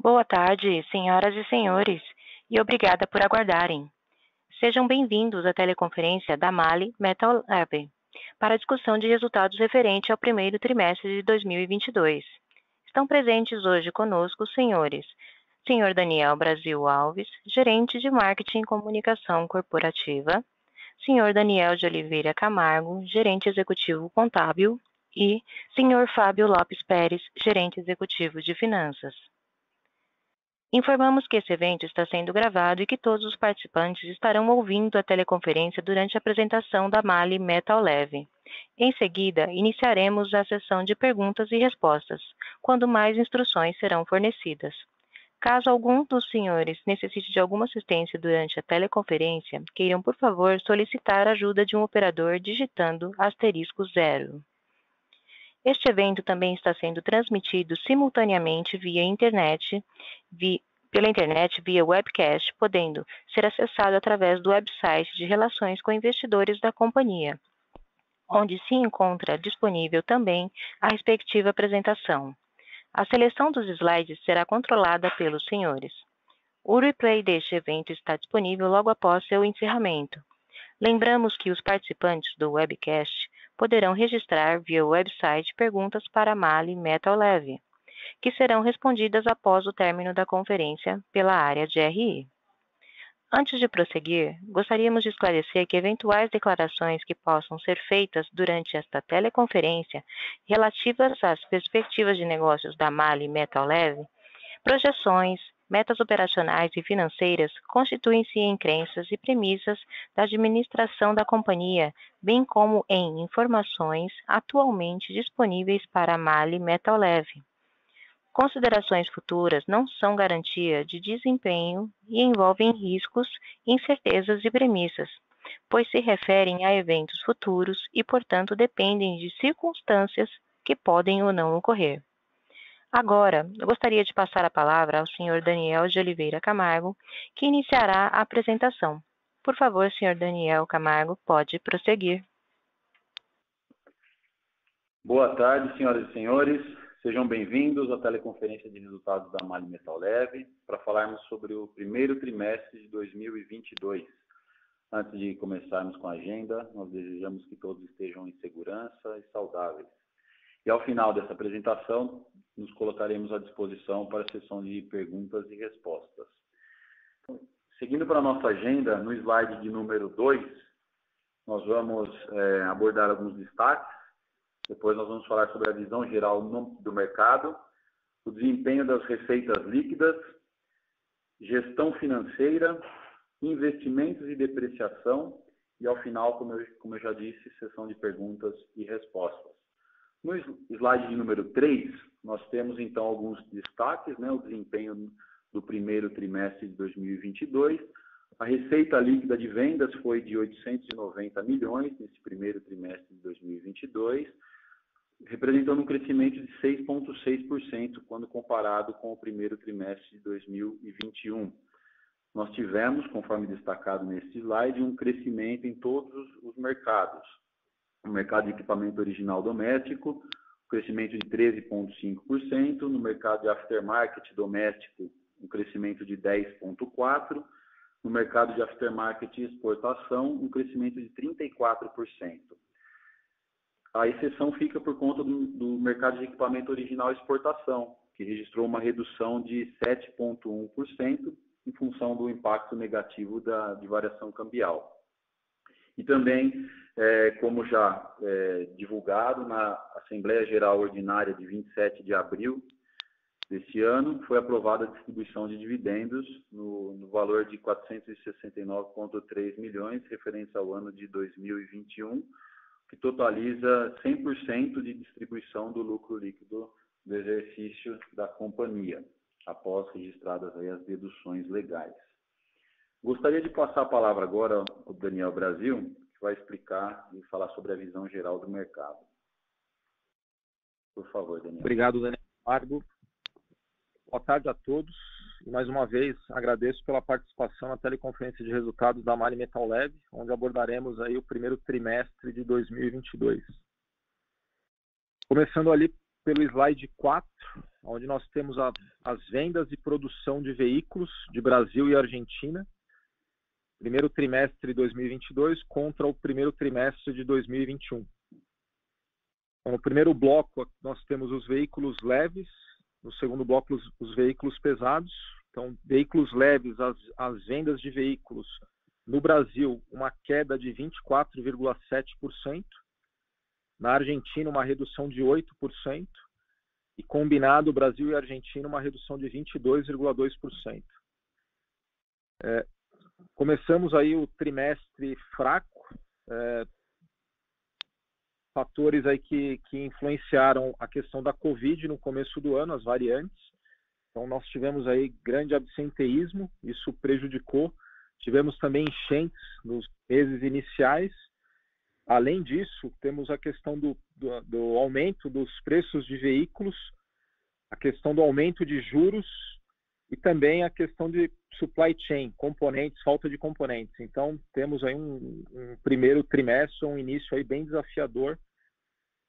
Boa tarde, senhoras e senhores, e obrigada por aguardarem. Sejam bem-vindos à teleconferência da MAHLE Metal Lab para a discussão de resultados referente ao primeiro trimestre de 2022. Estão presentes hoje conosco os senhores Senhor Daniel Brasil Alves, gerente de Marketing e Comunicação Corporativa, Senhor Daniel de Oliveira Camargo, gerente executivo contábil, e Senhor Fábio Lopes Pérez, gerente executivo de finanças. Informamos que esse evento está sendo gravado e que todos os participantes estarão ouvindo a teleconferência durante a apresentação da MAHLE Metal Lab. Em seguida, iniciaremos a sessão de perguntas e respostas, quando mais instruções serão fornecidas. Caso algum dos senhores necessite de alguma assistência durante a teleconferência, queiram, por favor, solicitar a ajuda de um operador digitando *0. Este evento também está sendo transmitido simultaneamente pela internet via webcast, podendo ser acessado através do website de Relações com Investidores da companhia, onde se encontra disponível também a respectiva apresentação. A seleção dos slides será controlada pelos senhores. O replay deste evento está disponível logo após seu encerramento. Lembramos que os participantes do webcast poderão registrar via website perguntas para a MAHLE Metal Lab, que serão respondidas após o término da conferência pela área de RI. Antes de prosseguir, gostaríamos de esclarecer que eventuais declarações que possam ser feitas durante esta teleconferência relativas às perspectivas de negócios da MAHLE Metal Lab, projeções, metas operacionais e financeiras constituem-se em crenças e premissas da administração da companhia, bem como em informações atualmente disponíveis para a MAHLE Metal Lab. Considerações futuras não são garantia de desempenho e envolvem riscos, incertezas e premissas, pois se referem a eventos futuros e, portanto, dependem de circunstâncias que podem ou não ocorrer. Agora, eu gostaria de passar a palavra ao Sr. Daniel de Oliveira Camargo, que iniciará a apresentação. Por favor, Sr. Daniel Camargo, pode prosseguir. Boa tarde, senhoras e senhores. Sejam bem-vindos à teleconferência de resultados da MAHLE Metal Lab para falarmos sobre o primeiro trimestre de 2022. Antes de começarmos com a agenda, nós desejamos que todos estejam em segurança e saudáveis. E ao final dessa apresentação, nos colocaremos à disposição para a sessão de perguntas e respostas. Seguindo para a nossa agenda, no slide de número 2, nós vamos abordar alguns destaques. Depois nós vamos falar sobre a visão geral do mercado, o desempenho das receitas líquidas, gestão financeira, investimentos e depreciação e, ao final, como eu já disse, sessão de perguntas e respostas. No slide de número 3, nós temos, então, alguns destaques, o desempenho do primeiro trimestre de 2022. A receita líquida de vendas foi de 890 milhões nesse primeiro trimestre de 2022, representando um crescimento de 6,6% quando comparado com o primeiro trimestre de 2021. Nós tivemos, conforme destacado neste slide, um crescimento em todos os mercados. No mercado de equipamento original doméstico, um crescimento de 13,5%, no mercado de aftermarket doméstico, um crescimento de 10,4%, no mercado de aftermarket e exportação, um crescimento de 34%. A exceção fica por conta do mercado de equipamento original e exportação, que registrou uma redução de 7,1% em função do impacto negativo de variação cambial. E também, como já divulgado na Assembleia Geral Ordinária de 27 de abril deste ano, foi aprovada a distribuição de dividendos no valor de 469,3 milhões, referente ao ano de 2021, que totaliza 100% de distribuição do lucro líquido do exercício da companhia, após registradas aí as deduções legais. Gostaria de passar a palavra agora ao Daniel Brasil, que vai explicar e falar sobre a visão geral do mercado. Por favor, Daniel. Obrigado, Daniel Camargo. Boa tarde a todos. E mais uma vez agradeço pela participação na teleconferência de resultados da MAHLE Metal Lab, onde abordaremos aí o primeiro trimestre de 2022. Começando ali pelo slide 4, onde nós temos as vendas e produção de veículos de Brasil e Argentina, primeiro trimestre de 2022 contra o primeiro trimestre de 2021. Então, no primeiro bloco, nós temos os veículos leves, no segundo bloco, os veículos pesados. Então, veículos leves, as vendas de veículos no Brasil, uma queda de 24,7%. Na Argentina, uma redução de 8%. E combinado, Brasil e Argentina, uma redução de 22,2%. Começamos aí o trimestre fraco. Fatores aí que influenciaram a questão da Covid no começo do ano, as variantes. Então, nós tivemos aí grande absenteísmo, isso prejudicou. Tivemos também enchentes nos meses iniciais. Além disso, temos a questão do aumento dos preços de veículos, a questão do aumento de juros e também a questão de supply chain, componentes, falta de componentes. Então, temos aí um primeiro trimestre, um início aí bem desafiador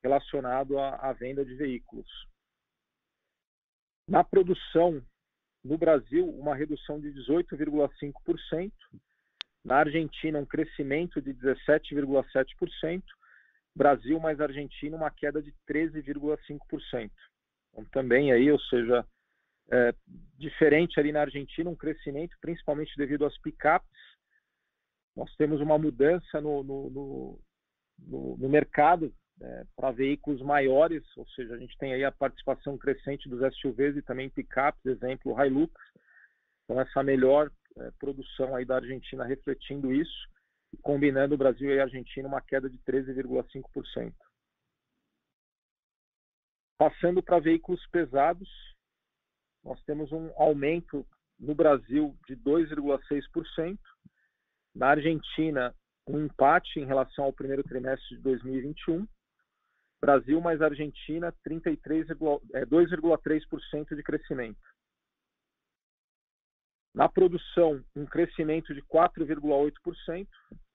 relacionado à venda de veículos. Na produção, no Brasil, uma redução de 18,5%. Na Argentina, um crescimento de 17,7%. Brasil mais Argentina, uma queda de 13,5%. Então, também aí, ou seja, diferente ali na Argentina, um crescimento principalmente devido às picapes. Nós temos uma mudança no mercado para veículos maiores, ou seja, a gente tem aí a participação crescente dos SUVs e também picapes, exemplo, Hilux. Então, essa melhor produção aí da Argentina refletindo isso, e combinando o Brasil e a Argentina, uma queda de 13,5%. Passando para veículos pesados, nós temos um aumento no Brasil de 2,6%. Na Argentina, um empate em relação ao primeiro trimestre de 2021. Brasil mais Argentina, 2,3% de crescimento. Na produção, um crescimento de 4,8%.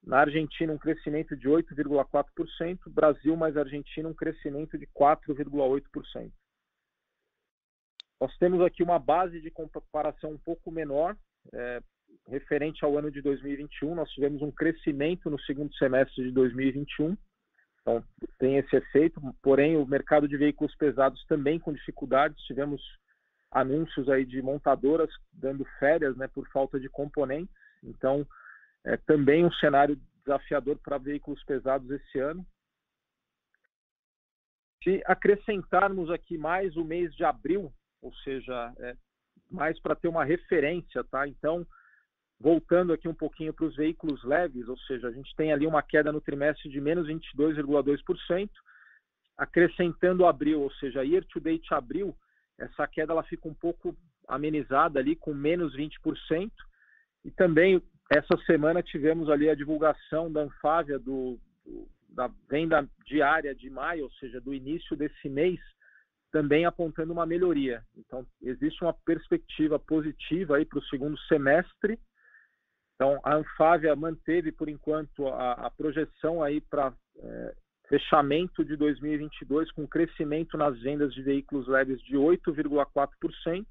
Na Argentina, um crescimento de 8,4%. Brasil mais Argentina, um crescimento de 4,8%. Nós temos aqui uma base de comparação um pouco menor, referente ao ano de 2021. Nós tivemos um crescimento no segundo semestre de 2021. Então, tem esse efeito, porém o mercado de veículos pesados também com dificuldades. Tivemos anúncios aí de montadoras dando férias, né, por falta de componentes. Então, também um cenário desafiador para veículos pesados esse ano. Se acrescentarmos aqui mais o mês de abril, ou seja, mais para ter uma referência, tá? Então, voltando aqui um pouquinho para os veículos leves, ou seja, a gente tem ali uma queda no trimestre de menos 22,2%, acrescentando abril, ou seja, year to date abril, essa queda ela fica um pouco amenizada ali com menos 20%, e também essa semana tivemos ali a divulgação da Anfavea da venda diária de maio, ou seja, do início desse mês, também apontando uma melhoria. Então, existe uma perspectiva positiva aí para o segundo semestre. Então, a Anfavea manteve, por enquanto, a projeção aí para fechamento de 2022 com crescimento nas vendas de veículos leves de 8,4%.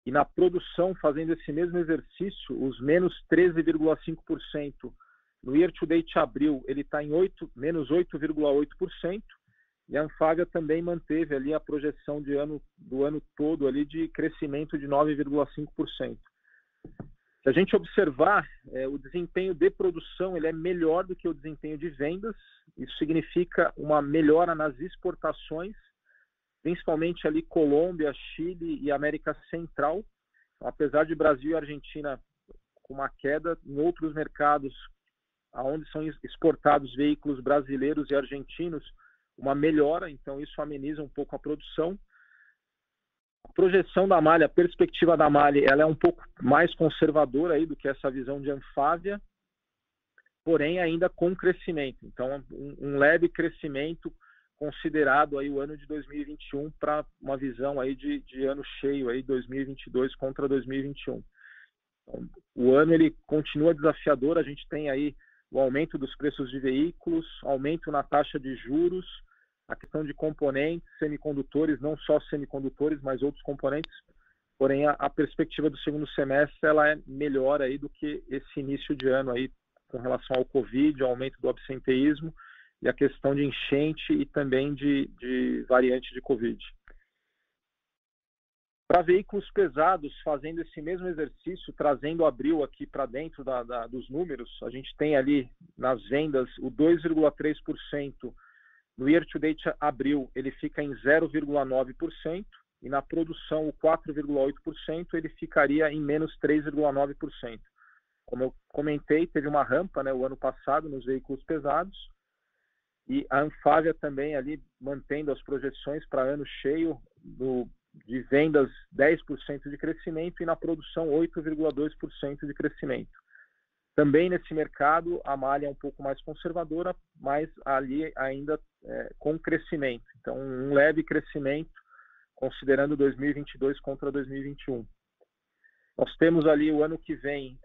E na produção, fazendo esse mesmo exercício, os menos 13,5%. No year to date abril, ele está em menos 8,8%. E a Anfavea também manteve ali a projeção do ano todo ali de crescimento de 9,5%. Se a gente observar, o desempenho de produção ele é melhor do que o desempenho de vendas. Isso significa uma melhora nas exportações, principalmente ali Colômbia, Chile e América Central. Então, apesar de Brasil e Argentina com uma queda, em outros mercados onde são exportados veículos brasileiros e argentinos, uma melhora, então isso ameniza um pouco a produção. A projeção da Mali, a perspectiva da Mali, ela é um pouco mais conservadora aí do que essa visão de Anfavea, porém ainda com crescimento. Então, um leve crescimento considerado aí o ano de 2021 para uma visão aí de ano cheio aí 2022 contra 2021. Então, o ano ele continua desafiador. A gente tem aí o aumento dos preços de veículos, aumento na taxa de juros, a questão de componentes, semicondutores, não só semicondutores, mas outros componentes. Porém, a perspectiva do segundo semestre ela é melhor aí do que esse início de ano aí, com relação ao Covid, ao aumento do absenteísmo e a questão de enchente e também de variante de Covid. Para veículos pesados, fazendo esse mesmo exercício, trazendo o abril aqui para dentro dos números, a gente tem ali nas vendas o 2,3%. No year-to-date abril, ele fica em 0,9%, e na produção, o 4,8%, ele ficaria em menos 3,9%. Como eu comentei, teve uma rampa, né, o ano passado nos veículos pesados, e a Anfávia também ali mantendo as projeções para ano cheio de vendas 10% de crescimento e na produção 8,2% de crescimento. Também nesse mercado, a Mali é um pouco mais conservadora, mas ali ainda com crescimento. Então, um leve crescimento, considerando 2022 contra 2021. Nós temos ali o ano que vem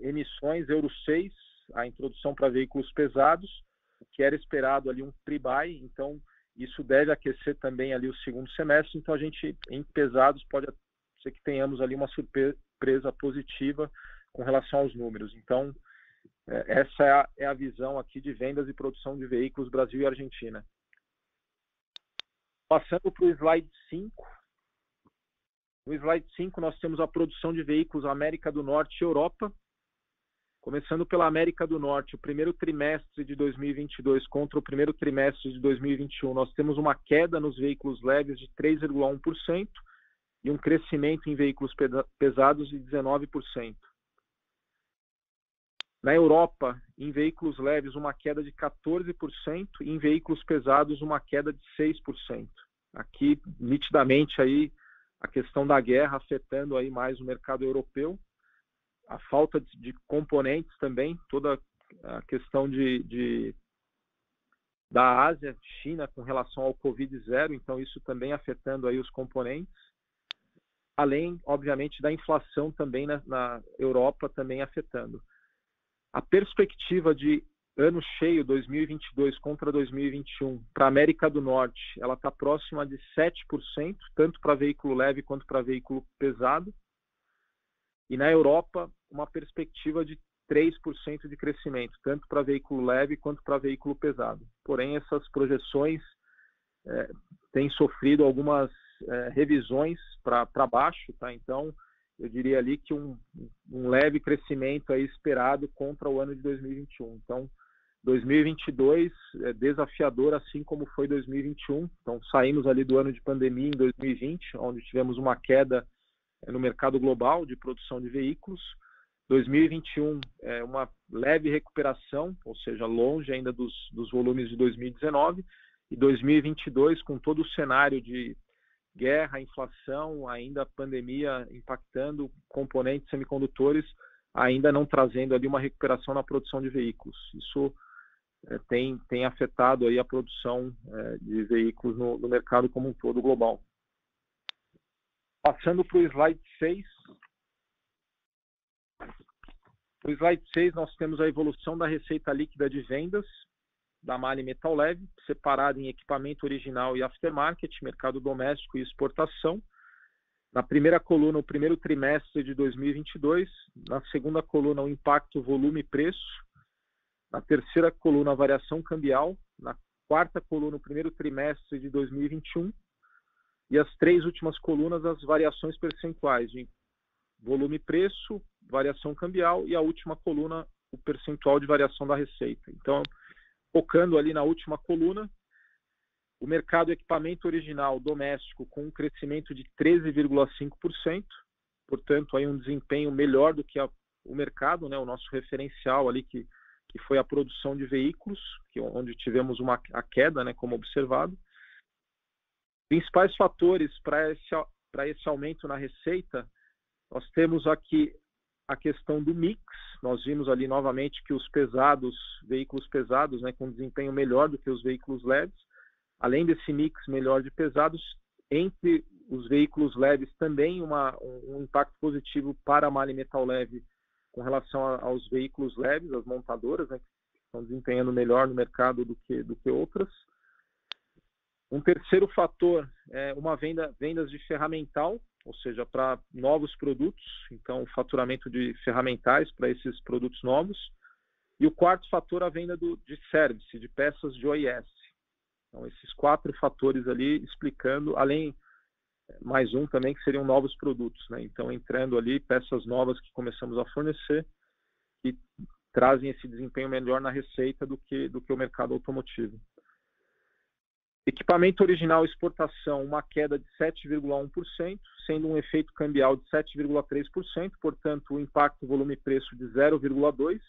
emissões Euro 6, a introdução para veículos pesados, que era esperado ali um pre-buy, então isso deve aquecer também ali o segundo semestre, então a gente, em pesados, pode ser que tenhamos ali uma surpresa positiva com relação aos números. Então, essa é a visão aqui de vendas e produção de veículos Brasil e Argentina. Passando para o slide 5. No slide 5, nós temos a produção de veículos América do Norte e Europa. Começando pela América do Norte, o primeiro trimestre de 2022 contra o primeiro trimestre de 2021, nós temos uma queda nos veículos leves de 3,1% e um crescimento em veículos pesados de 19%. Na Europa, em veículos leves, uma queda de 14% e em veículos pesados, uma queda de 6%. Aqui, nitidamente, aí, a questão da guerra afetando aí mais o mercado europeu. A falta de componentes também, toda a questão da Ásia, China, com relação ao Covid-0, então isso também afetando aí os componentes. Além, obviamente, da inflação também na Europa, também afetando. A perspectiva de ano cheio 2022 contra 2021 para a América do Norte, ela está próxima de 7%, tanto para veículo leve quanto para veículo pesado. E na Europa, uma perspectiva de 3% de crescimento, tanto para veículo leve quanto para veículo pesado. Porém, essas projeções têm sofrido algumas revisões para baixo, tá? Então, eu diria ali que um leve crescimento aí esperado contra o ano de 2021. Então, 2022 é desafiador, assim como foi 2021. Então, saímos ali do ano de pandemia em 2020, onde tivemos uma queda no mercado global de produção de veículos. 2021 é uma leve recuperação, ou seja, longe ainda dos volumes de 2019. E 2022, com todo o cenário de guerra, inflação, ainda a pandemia impactando componentes semicondutores, ainda não trazendo ali uma recuperação na produção de veículos. Isso tem afetado aí a produção de veículos no mercado como um todo global. Passando para o slide 6. No slide 6, nós temos a evolução da receita líquida de vendas da Mali Metal Leve, separada em equipamento original e aftermarket, mercado doméstico e exportação. Na primeira coluna, o primeiro trimestre de 2022. Na segunda coluna, o impacto volume e preço. Na terceira coluna, a variação cambial. Na quarta coluna, o primeiro trimestre de 2021. E as três últimas colunas, as variações percentuais de volume e preço, variação cambial, e a última coluna, o percentual de variação da receita. Então, focando ali na última coluna, o mercado equipamento original doméstico com um crescimento de 13,5%, portanto, aí um desempenho melhor do que o mercado, né, o nosso referencial ali, que foi a produção de veículos, onde tivemos a queda, né, como observado. Principais fatores para esse aumento na receita, nós temos aqui a questão do mix. Nós vimos ali novamente que os veículos pesados, né, com desempenho melhor do que os veículos leves. Além desse mix melhor de pesados, entre os veículos leves também um impacto positivo para a Mali Metal Leve com relação aos veículos leves, as montadoras, né, que estão desempenhando melhor no mercado do que outras. Um terceiro fator é vendas de ferramental, ou seja, para novos produtos, então faturamento de ferramentais para esses produtos novos. E o quarto fator, a venda de service, de peças de OIS. Então, esses 4 fatores ali explicando, além mais um também que seriam novos produtos, né? Então, entrando ali peças novas que começamos a fornecer e trazem esse desempenho melhor na receita do que o mercado automotivo. Equipamento original exportação, uma queda de 7,1%, sendo um efeito cambial de 7,3%, portanto, o impacto volume-preço de 0,2%.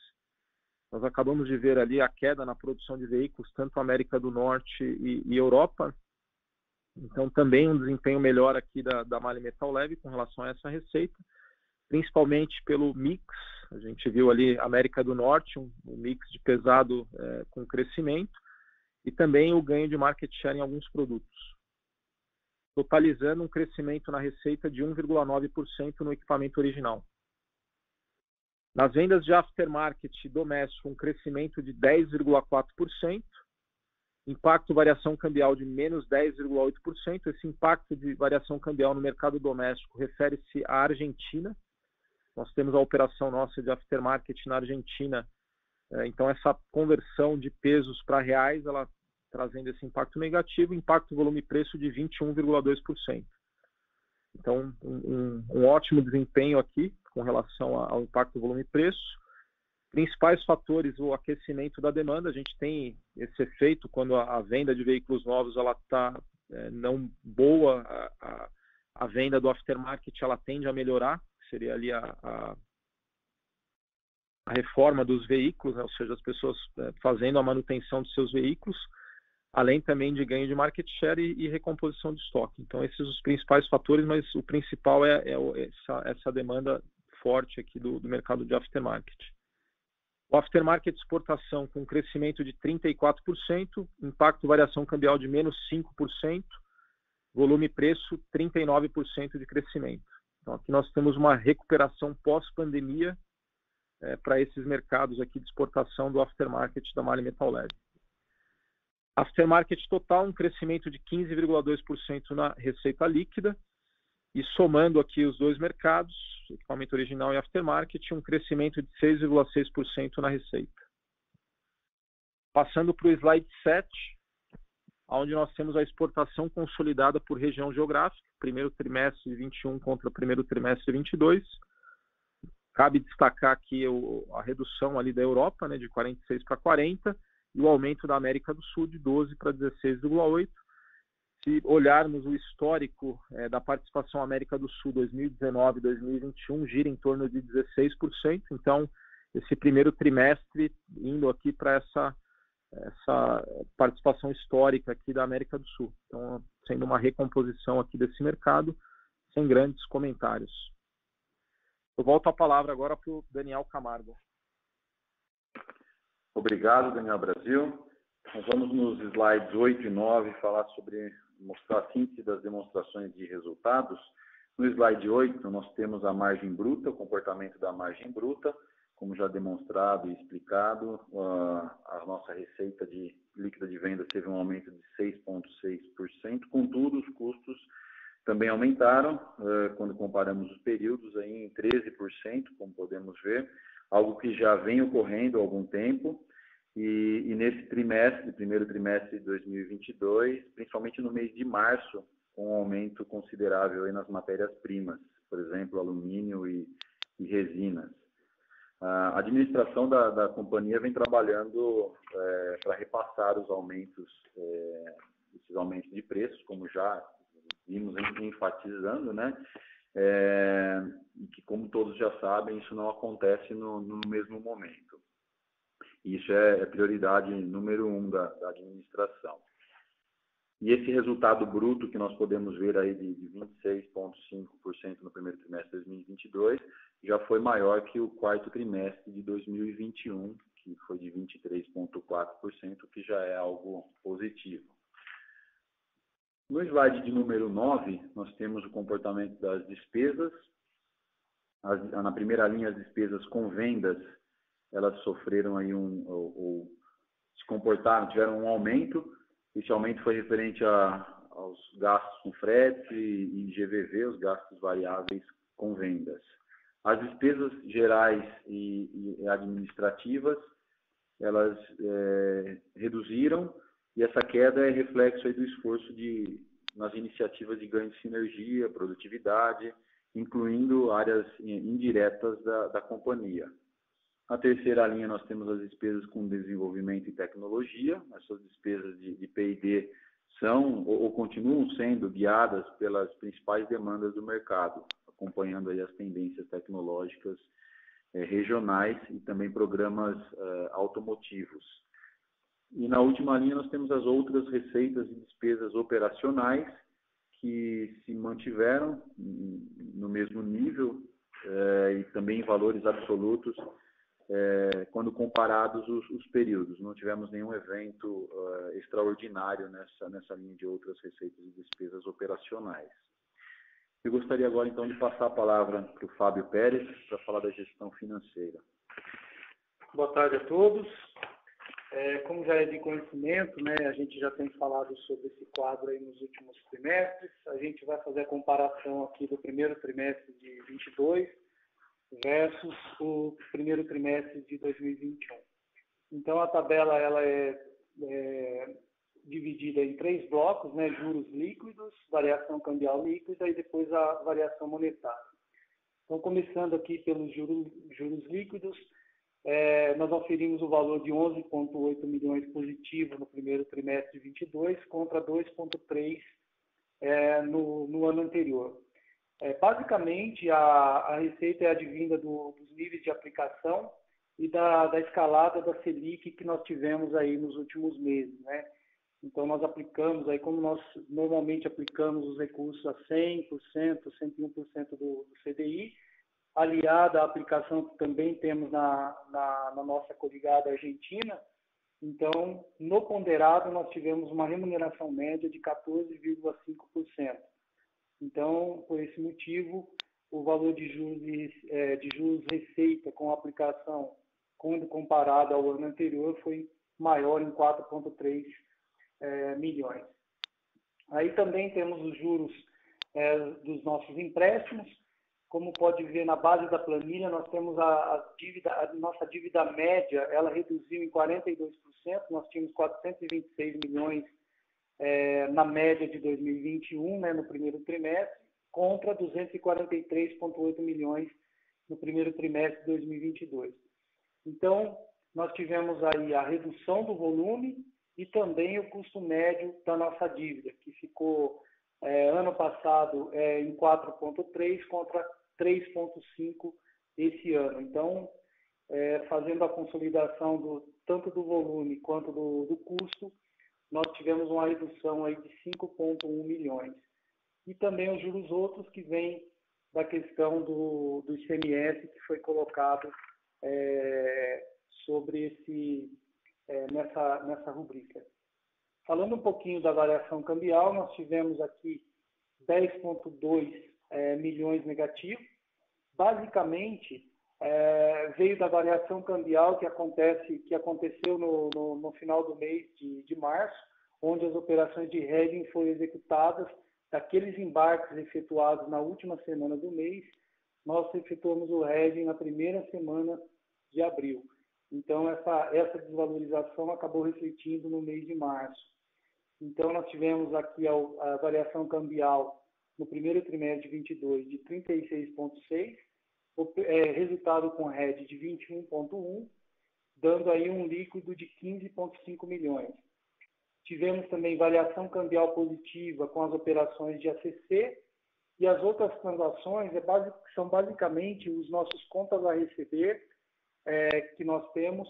Nós acabamos de ver ali a queda na produção de veículos, tanto América do Norte e Europa. Então, também um desempenho melhor aqui da MAHLE Metal Leve com relação a essa receita, principalmente pelo mix. A gente viu ali América do Norte, um mix de pesado com crescimento, e também o ganho de market share em alguns produtos, totalizando um crescimento na receita de 1,9% no equipamento original. Nas vendas de aftermarket doméstico, um crescimento de 10,4%, impacto variação cambial de menos 10,8%. Esse impacto de variação cambial no mercado doméstico refere-se à Argentina. Nós temos a operação nossa de aftermarket na Argentina. Então, essa conversão de pesos para reais, ela trazendo esse impacto negativo, impacto volume-preço de 21,2%. Então, um ótimo desempenho aqui com relação ao impacto volume-preço. Principais fatores, o aquecimento da demanda. A gente tem esse efeito quando a venda de veículos novos ela está não boa, a venda do aftermarket ela tende a melhorar, seria ali a reforma dos veículos, né? Ou seja, as pessoas fazendo a manutenção dos seus veículos, além também de ganho de market share e recomposição de estoque. Então, esses são os principais fatores, mas o principal é essa demanda forte aqui do mercado de aftermarket. O aftermarket exportação com crescimento de 34%, impacto variação cambial de menos 5%, volume e preço 39% de crescimento. Então, aqui nós temos uma recuperação pós-pandemia para esses mercados aqui de exportação do aftermarket da MAHLE Metal Leve. Aftermarket total, um crescimento de 15,2% na receita líquida, e somando aqui os dois mercados, equipamento original e aftermarket, um crescimento de 6,6% na receita. Passando para o slide 7, onde nós temos a exportação consolidada por região geográfica, primeiro trimestre de 21 contra o primeiro trimestre de 22. Cabe destacar aqui a redução ali da Europa, né, de 46 para 40, e o aumento da América do Sul de 12 para 16,8. Se olharmos o histórico da participação América do Sul 2019 e 2021, gira em torno de 16%. Então, esse primeiro trimestre indo aqui para essa participação histórica aqui da América do Sul. Então, sendo uma recomposição aqui desse mercado, sem grandes comentários. Eu volto a palavra agora para o Daniel Camargo. Obrigado, Daniel Brasil. Nós vamos nos slides 8 e 9 falar mostrar a síntese das demonstrações de resultados. No slide 8, nós temos a margem bruta, o comportamento da margem bruta, como já demonstrado e explicado. A nossa receita líquida de venda teve um aumento de 6,6%, contudo, os custos também aumentaram, quando comparamos os períodos, aí em 13%, como podemos ver, algo que já vem ocorrendo há algum tempo, e nesse primeiro trimestre de 2022, principalmente no mês de março, com um aumento considerável aí nas matérias-primas, por exemplo, alumínio e resinas. A administração da companhia vem trabalhando para repassar os aumentos, esses aumentos de preços, como já vimos enfatizando, né? E que, como todos já sabem, isso não acontece no mesmo momento. Isso é prioridade número 1 da administração. E esse resultado bruto que nós podemos ver aí de 26,5% no primeiro trimestre de 2022 já foi maior que o quarto trimestre de 2021, que foi de 23,4%, que já é algo positivo. No slide de número 9, nós temos o comportamento das despesas. Na primeira linha, as despesas com vendas, elas sofreram aí se comportaram, tiveram um aumento Esse aumento foi referente aos gastos com frete e GVV, os gastos variáveis com vendas. As despesas gerais e administrativas, elas reduziram, e essa queda é reflexo aí do esforço nas iniciativas de ganho de sinergia, produtividade, incluindo áreas indiretas da companhia. Na terceira linha, nós temos as despesas com desenvolvimento e tecnologia. Essas despesas de P&D são ou continuam sendo guiadas pelas principais demandas do mercado, acompanhando aí as tendências tecnológicas regionais e também programas automotivos. E na última linha, nós temos as outras receitas e despesas operacionais, que se mantiveram no mesmo nível e também em valores absolutos, quando comparados os períodos. Não tivemos nenhum evento extraordinário nessa linha de outras receitas e despesas operacionais. Eu gostaria agora, então, de passar a palavra para o Fábio Pérez, para falar da gestão financeira. Boa tarde a todos. Como já é de conhecimento, né, a gente já tem falado sobre esse quadro aí nos últimos trimestres. A gente vai fazer a comparação aqui do primeiro trimestre de 22 versus o primeiro trimestre de 2021. Então, a tabela ela é dividida em 3 blocos, né, juros líquidos, variação cambial líquida e depois a variação monetária. Então, começando aqui pelos juros líquidos, nós oferimos o valor de 11,8 milhões positivo no primeiro trimestre de 22 contra 2,3 no ano anterior. Basicamente, a receita é advinda dos níveis de aplicação e da escalada da Selic que nós tivemos aí nos últimos meses, né? Então, nós aplicamos aí, como nós normalmente aplicamos os recursos a 100%, 101% do CDI, aliada à aplicação que também temos na nossa coligada argentina. Então, no ponderado, nós tivemos uma remuneração média de 14,5%. Então, por esse motivo, o valor de juros receita com aplicação, quando comparado ao ano anterior, foi maior em 4,3 milhões. Aí também temos os juros dos nossos empréstimos. Como pode ver na base da planilha, nós temos a nossa dívida média, ela reduziu em 42%, nós tínhamos 426 milhões na média de 2021, né, no primeiro trimestre, contra 243,8 milhões no primeiro trimestre de 2022. Então, nós tivemos aí a redução do volume e também o custo médio da nossa dívida, que ficou ano passado em 4,3 contra 3,5 esse ano. Então, fazendo a consolidação tanto do volume quanto do custo, nós tivemos uma redução aí de 5,1 milhões. E também os juros outros que vêm da questão do ICMS que foi colocado sobre nessa rubrica. Falando um pouquinho da variação cambial, nós tivemos aqui 10,2 milhões negativos. Basicamente, veio da variação cambial que aconteceu no final do mês de março, onde as operações de hedging foram executadas daqueles embarques efetuados na última semana do mês. Nós efetuamos o hedging na primeira semana de abril. Então, essa desvalorização acabou refletindo no mês de março. Então, nós tivemos aqui a variação cambial no primeiro trimestre de 22 de 36,6, resultado com hedge de 21,1, dando aí um líquido de 15,5 milhões. Tivemos também variação cambial positiva com as operações de ACC, e as outras transações são basicamente os nossos contas a receber, que nós temos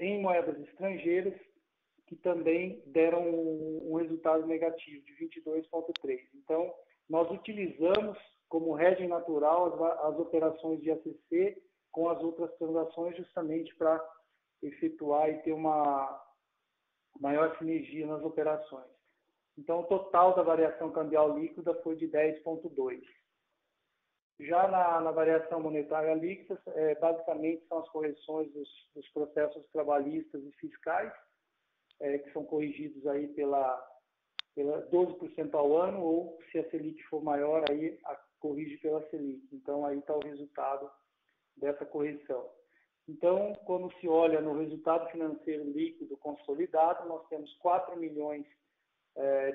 em moedas estrangeiras, que também deram um resultado negativo de 22,3. Então, nós utilizamos como hedging natural as operações de ACC com as outras transações justamente para efetuar e ter uma maior sinergia nas operações. Então, o total da variação cambial líquida foi de 10,2. Já na variação monetária líquida, basicamente são as correções dos processos trabalhistas e fiscais, que são corrigidos aí pela 12% ao ano, ou se a Selic for maior, aí corrige pela Selic. Então, aí está o resultado dessa correção. Então, quando se olha no resultado financeiro líquido consolidado, nós temos 4 milhões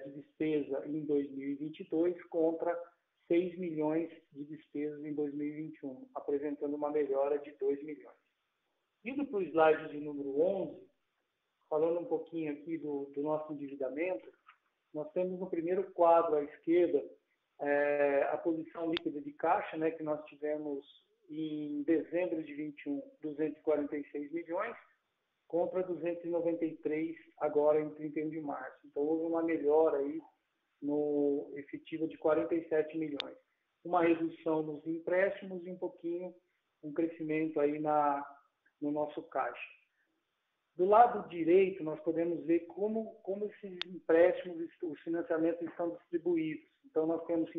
de despesa em 2022 contra 6 milhões de despesas em 2021, apresentando uma melhora de 2 milhões. Indo para o slide de número 11, falando um pouquinho aqui do nosso endividamento, nós temos no primeiro quadro à esquerda a posição líquida de caixa, né, que nós tivemos em dezembro de 21, 246 milhões, contra 293 agora em 31 de março. Então, houve uma melhora aí no efetivo de 47 milhões. Uma redução nos empréstimos e um crescimento aí no nosso caixa. Do lado direito, nós podemos ver como esses empréstimos, os financiamentos estão distribuídos. Então, nós temos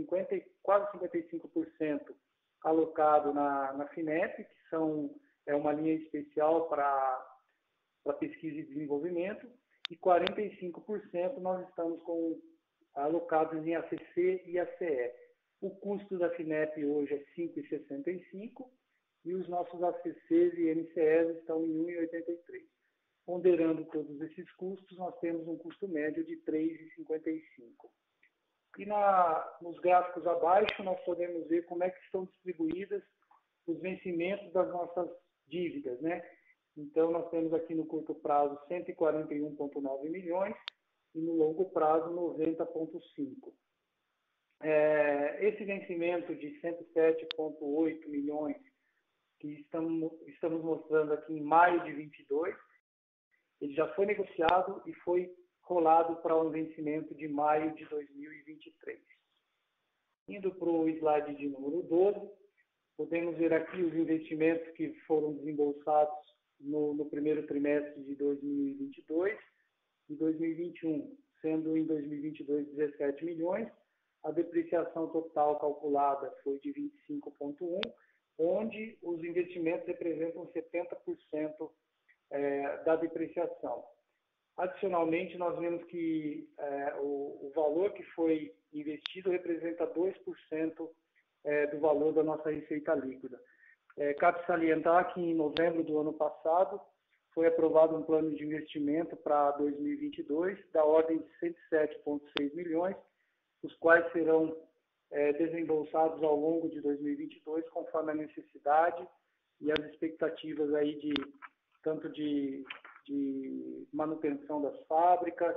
quase 55% alocado na FINEP, que é uma linha especial para pesquisa e desenvolvimento, e 45% nós estamos alocados em ACC e ACE. O custo da FINEP hoje é 5,65 e os nossos ACCs e NCEs estão em 1,83. Ponderando todos esses custos, nós temos um custo médio de 3,55. E nos gráficos abaixo, nós podemos ver como é que estão distribuídas os vencimentos das nossas dívidas, né? Então, nós temos aqui no curto prazo 141,9 milhões e no longo prazo 90,5. Esse vencimento de 107,8 milhões que estamos mostrando aqui em maio de 22, ele já foi negociado e foi rolado para um vencimento de maio de 2023. Indo para o slide de número 12, podemos ver aqui os investimentos que foram desembolsados no primeiro trimestre de 2022 e 2021, sendo em 2022 17 milhões. A depreciação total calculada foi de 25,1, onde os investimentos representam 70% da depreciação. Adicionalmente, nós vemos que o valor que foi investido representa 2% do valor da nossa receita líquida. Cabe salientar que em novembro do ano passado foi aprovado um plano de investimento para 2022 da ordem de 107,6 milhões, os quais serão desembolsados ao longo de 2022 conforme a necessidade e as expectativas aí tanto de manutenção das fábricas,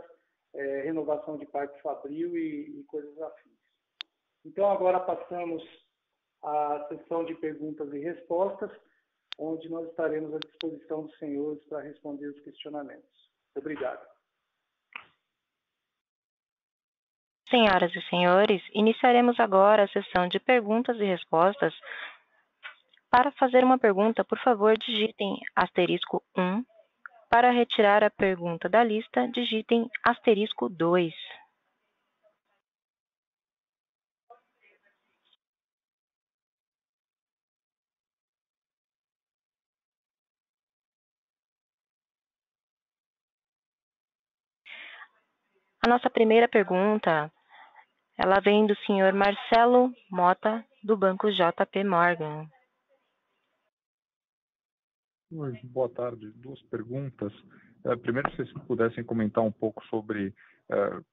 renovação de parque fabril e coisas afins. Então, agora passamos à sessão de perguntas e respostas, onde nós estaremos à disposição dos senhores para responder os questionamentos. Obrigado. Senhoras e senhores, iniciaremos agora a sessão de perguntas e respostas. Para fazer uma pergunta, por favor, digitem *1. Para retirar a pergunta da lista, digitem *2. A nossa primeira pergunta, ela vem do senhor Marcelo Mota, do Banco JP Morgan. Boa tarde. Duas perguntas. Primeiro, se vocês pudessem comentar um pouco sobre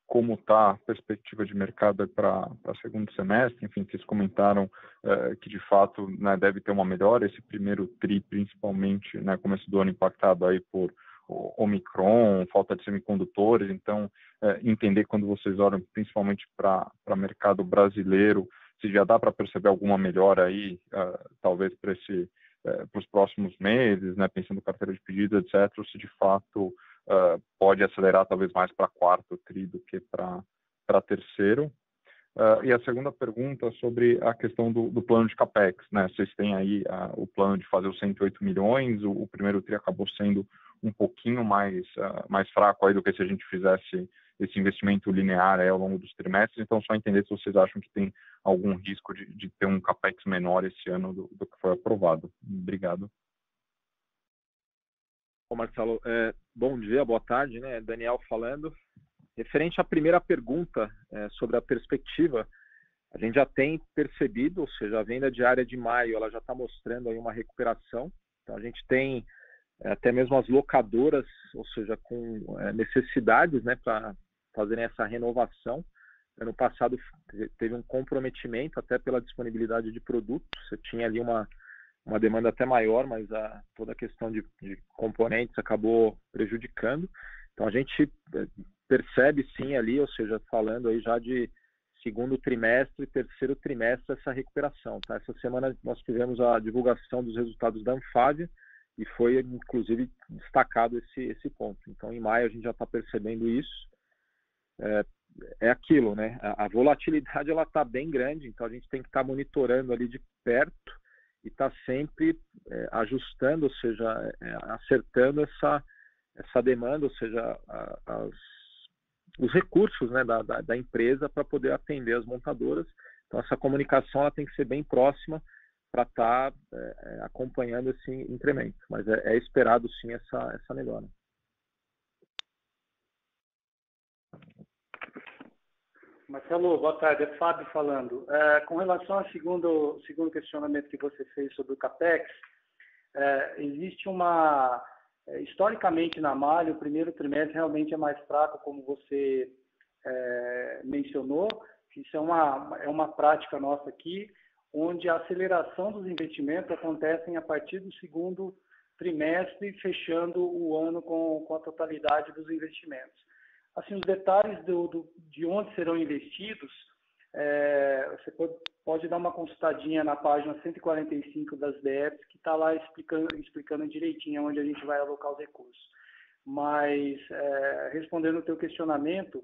como está a perspectiva de mercado para segundo semestre. Enfim, vocês comentaram que, de fato, né, deve ter uma melhora. Esse primeiro TRI, principalmente, né, começo do ano impactado aí por Omicron, falta de semicondutores. Então, entender quando vocês olham principalmente para o mercado brasileiro, se já dá para perceber alguma melhora aí, talvez para os próximos meses, né, pensando em carteira de pedidos, etc., ou se de fato pode acelerar talvez mais para quarto TRI do que para terceiro. E a segunda pergunta sobre a questão do plano de CAPEX, né? Vocês têm aí o plano de fazer os 108 milhões, o primeiro TRI acabou sendo um pouquinho mais fraco aí do que se a gente fizesse esse investimento linear ao longo dos trimestres. Então, só entender se vocês acham que tem algum risco de ter um CAPEX menor esse ano do que foi aprovado. Obrigado. Bom, Marcelo, bom dia, boa tarde, né? Daniel falando. Referente à primeira pergunta sobre a perspectiva, a gente já tem percebido, ou seja, a venda diária de maio ela já está mostrando aí uma recuperação. Então, a gente tem até mesmo as locadoras, ou seja, com necessidades, né, para fazerem essa renovação. Ano passado teve um comprometimento até pela disponibilidade de produtos. Você tinha ali uma demanda até maior, mas toda a questão de componentes acabou prejudicando. Então, a gente percebe sim ali, ou seja, falando aí já de segundo trimestre e terceiro trimestre, essa recuperação. Tá? Essa semana nós tivemos a divulgação dos resultados da Anfávia e foi, inclusive, destacado esse ponto. Então, em maio, a gente já está percebendo isso. É aquilo, né? A volatilidade ela está bem grande, então a gente tem que estar monitorando ali de perto e estar sempre ajustando, ou seja, acertando essa demanda, ou seja, os recursos, né, da empresa para poder atender as montadoras. Então, essa comunicação ela tem que ser bem próxima para estar acompanhando esse incremento. Mas é esperado, sim, essa melhora. Marcelo, boa tarde. É Fábio falando. Com relação ao segundo questionamento que você fez sobre o CAPEX, existe historicamente na Malha, o primeiro trimestre realmente é mais fraco, como você mencionou. Isso é uma prática nossa aqui, onde a aceleração dos investimentos acontece a partir do segundo trimestre, fechando o ano com a totalidade dos investimentos. Assim, os detalhes de onde serão investidos, você pode dar uma consultadinha na página 145 das DEPs, que está lá explicando direitinho onde a gente vai alocar os recursos. Mas, respondendo o teu questionamento,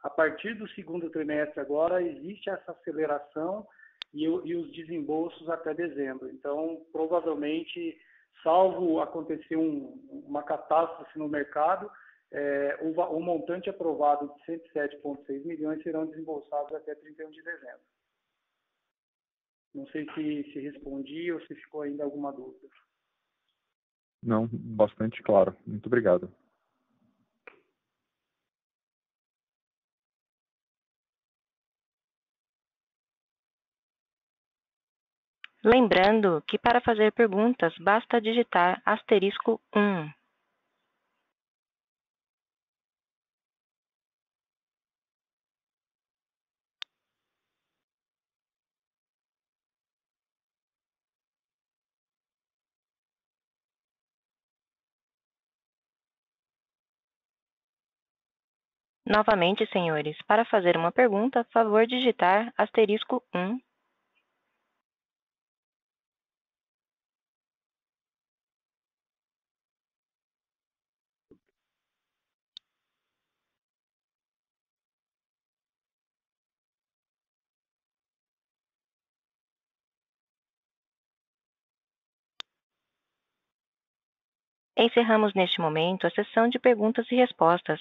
a partir do segundo trimestre agora, existe essa aceleração e os desembolsos até dezembro. Então, provavelmente, salvo acontecer uma catástrofe no mercado, o montante aprovado de 107,6 milhões serão desembolsados até 31 de dezembro. Não sei se respondi ou se ficou ainda alguma dúvida. Não, bastante claro. Muito obrigado. Lembrando que para fazer perguntas basta digitar *1. Novamente, senhores, para fazer uma pergunta, favor digitar *1. Encerramos neste momento a sessão de perguntas e respostas.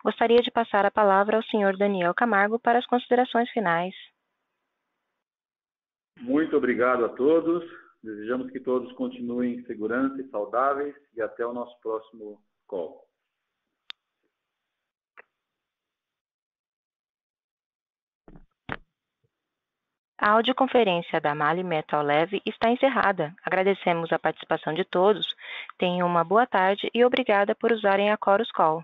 Gostaria de passar a palavra ao senhor Daniel Camargo para as considerações finais. Muito obrigado a todos. Desejamos que todos continuem em segurança e saudáveis e até o nosso próximo call. A audioconferência da MAHLE Metal Leve está encerrada. Agradecemos a participação de todos. Tenham uma boa tarde e obrigada por usarem a Chorus Call.